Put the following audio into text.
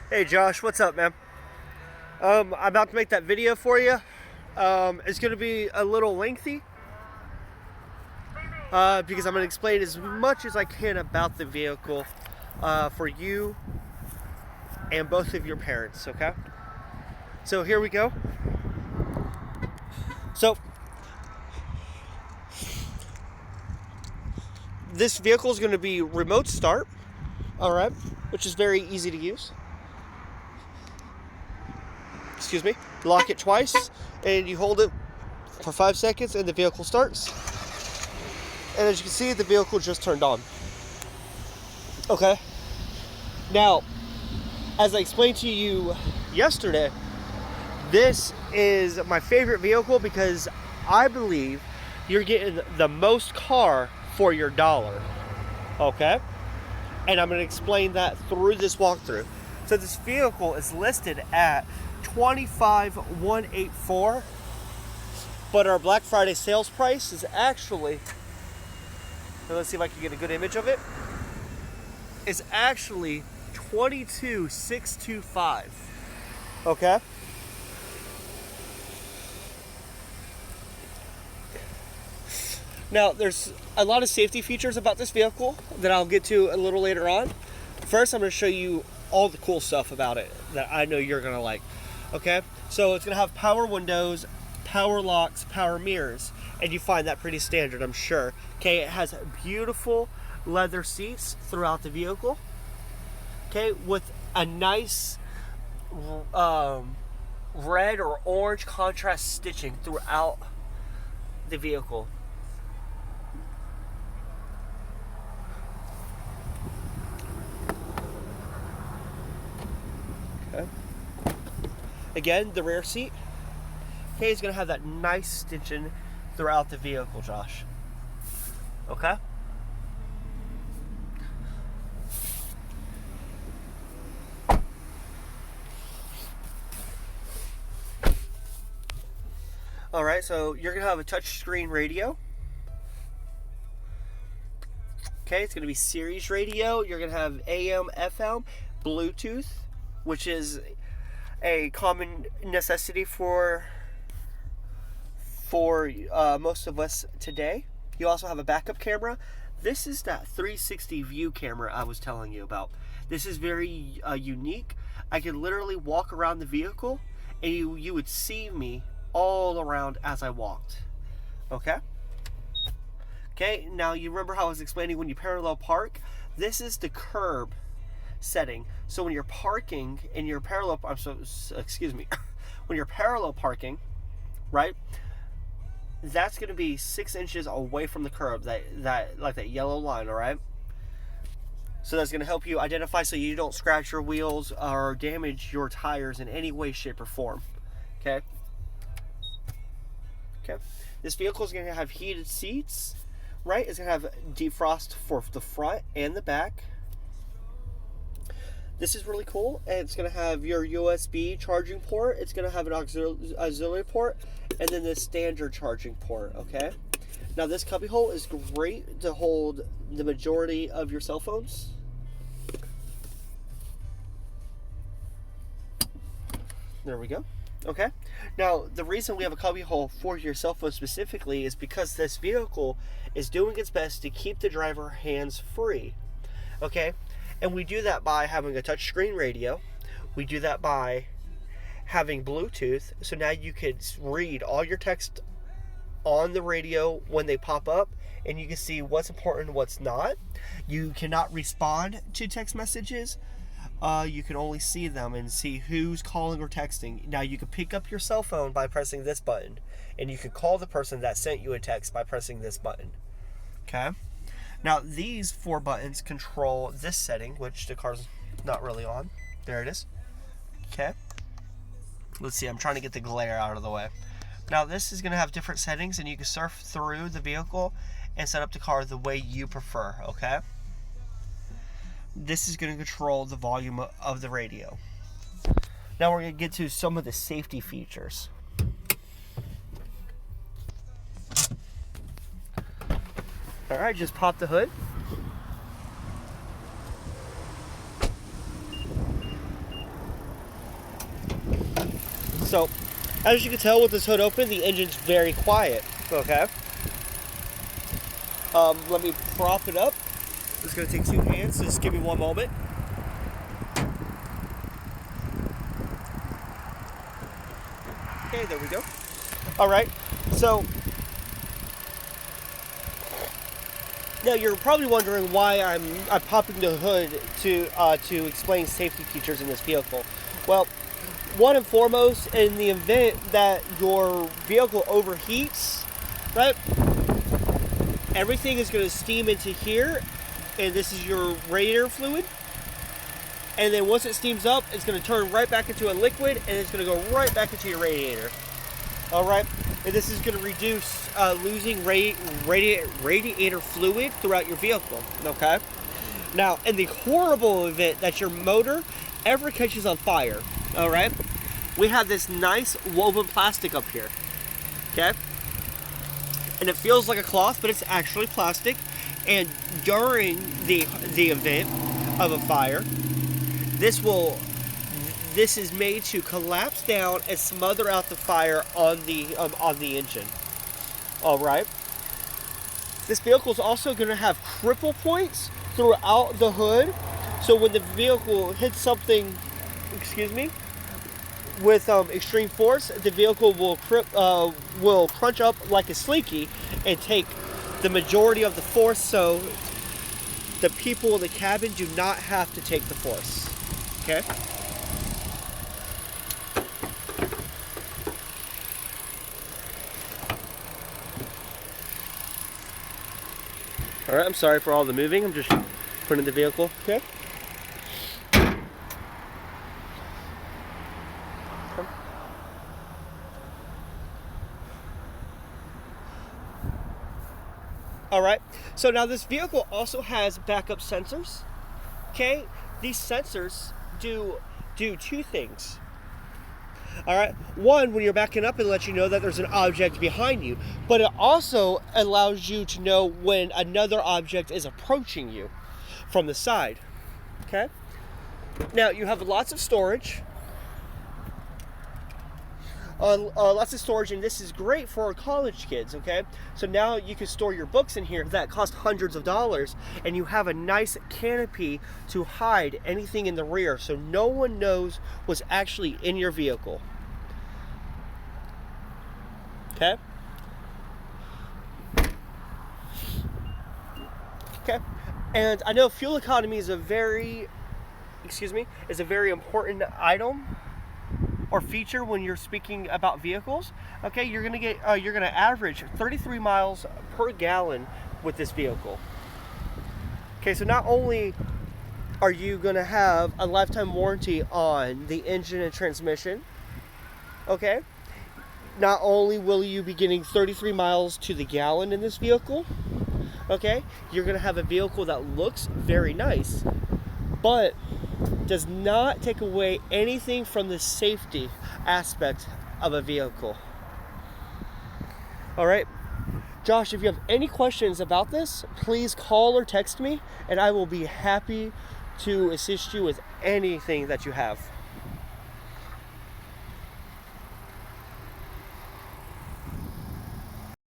Hey Josh, what's up, man? I'm about to make that video for you. It's going to be a little lengthy because I'm going to explain as much as I can about the vehicle for you and both of your parents, okay? So here we go. So this vehicle is going to be remote start, all right, which is very easy to use. Excuse me. Lock it twice and you hold it for 5 seconds and the vehicle starts. And as you can see, the vehicle just turned on. Okay. Now, as I explained to you yesterday, this is my favorite vehicle because I believe you're getting the most car for your dollar. Okay? And I'm going to explain that through this walkthrough. So this vehicle is listed at $25,184, but our Black Friday sales price is actually, let's see if I can get a good image of it, is actually $22,625. Okay? Now, there's a lot of safety features about this vehicle that I'll get to a little later on. First, I'm going to show you all the cool stuff about it that I know you're going to like. Okay? So it's going to have power windows, power locks, power mirrors, and you find that pretty standard, I'm sure. Okay, it has beautiful leather seats throughout the vehicle. Okay, with a nice red or orange contrast stitching throughout the vehicle. Okay. Again, the rear seat, okay, is going to have that nice stitching throughout the vehicle, Josh. Okay? Alright, so you're going to have a touchscreen radio. Okay, it's going to be Sirius radio. You're going to have AM, FM, Bluetooth, which is a common necessity for most of us today. You also have a backup camera. This is that 360 view camera I was telling you about. This is very unique. I could literally walk around the vehicle and you would see me all around as I walked. Okay? Okay, now you remember how I was explaining when you parallel park? This is the curb setting. So when you're parking in your parallel, when you're parallel parking, right? That's going to be 6 inches away from the curb, that like that yellow line, all right? So that's going to help you identify so you don't scratch your wheels or damage your tires in any way, shape, or form. Okay? Okay. This vehicle is going to have heated seats, right? It's going to have defrost for the front and the back. This is really cool, and it's going to have your USB charging port. It's going to have an auxiliary port, and then the standard charging port, okay? Now, this cubbyhole is great to hold the majority of your cell phones. There we go. Okay? Now, the reason we have a cubbyhole for your cell phone specifically is because this vehicle is doing its best to keep the driver hands-free, okay? And we do that by having a touchscreen radio. We do that by having Bluetooth. So now you could read all your text on the radio when they pop up, and you can see what's important and what's not. You cannot respond to text messages. You can only see them and see who's calling or texting. Now you can pick up your cell phone by pressing this button, and you can call the person that sent you a text by pressing this button. Okay? Now, these 4 buttons control this setting, which the car's not really on. There it is. Okay. Let's see, I'm trying to get the glare out of the way. Now, this is going to have different settings, and you can surf through the vehicle and set up the car the way you prefer, okay? This is going to control the volume of the radio. Now, we're going to get to some of the safety features. Alright, just pop the hood. So, as you can tell with this hood open, the engine's very quiet. Okay. Let me prop it up. It's going to take 2 hands, so just give me 1 moment. Okay, there we go. All right, so now you're probably wondering why I'm popping the hood to explain safety features in this vehicle. Well, one and foremost, in the event that your vehicle overheats, right, everything is going to steam into here, and this is your radiator fluid. And then once it steams up, it's going to turn right back into a liquid, and it's going to go right back into your radiator. All right, and this is going to reduce losing radiator fluid throughout your vehicle. Okay. Now, in the horrible event that your motor ever catches on fire, all right, we have this nice woven plastic up here. Okay. And it feels like a cloth, but it's actually plastic. And during the event of a fire, this is made to collapse down and smother out the fire on the engine. All right. This vehicle is also going to have cripple points throughout the hood, so when the vehicle hits something, with extreme force, the vehicle will crunch up like a slinky and take the majority of the force, so the people in the cabin do not have to take the force. Okay. All right, I'm sorry for all the moving. I'm just putting the vehicle. Okay. All right, so now this vehicle also has backup sensors. Okay, these sensors do 2 things. All right, one, when you're backing up, it lets you know that there's an object behind you, but it also allows you to know when another object is approaching you from the side. Okay, now you have lots of storage. Lots of storage, and this is great for our college kids. Okay, so now you can store your books in here that cost hundreds of dollars, and you have a nice canopy to hide anything in the rear, so no one knows what's actually in your vehicle. Okay. Okay, and I know fuel economy is a very important item or feature when you're speaking about vehicles. Okay, you're gonna average 33 miles per gallon with this vehicle. Okay, so not only are you gonna have a lifetime warranty on the engine and transmission, okay, not only will you be getting 33 miles to the gallon in this vehicle, okay, you're gonna have a vehicle that looks very nice, but does not take away anything from the safety aspect of a vehicle. All right, Josh, if you have any questions about this, please call or text me, and I will be happy to assist you with anything that you have.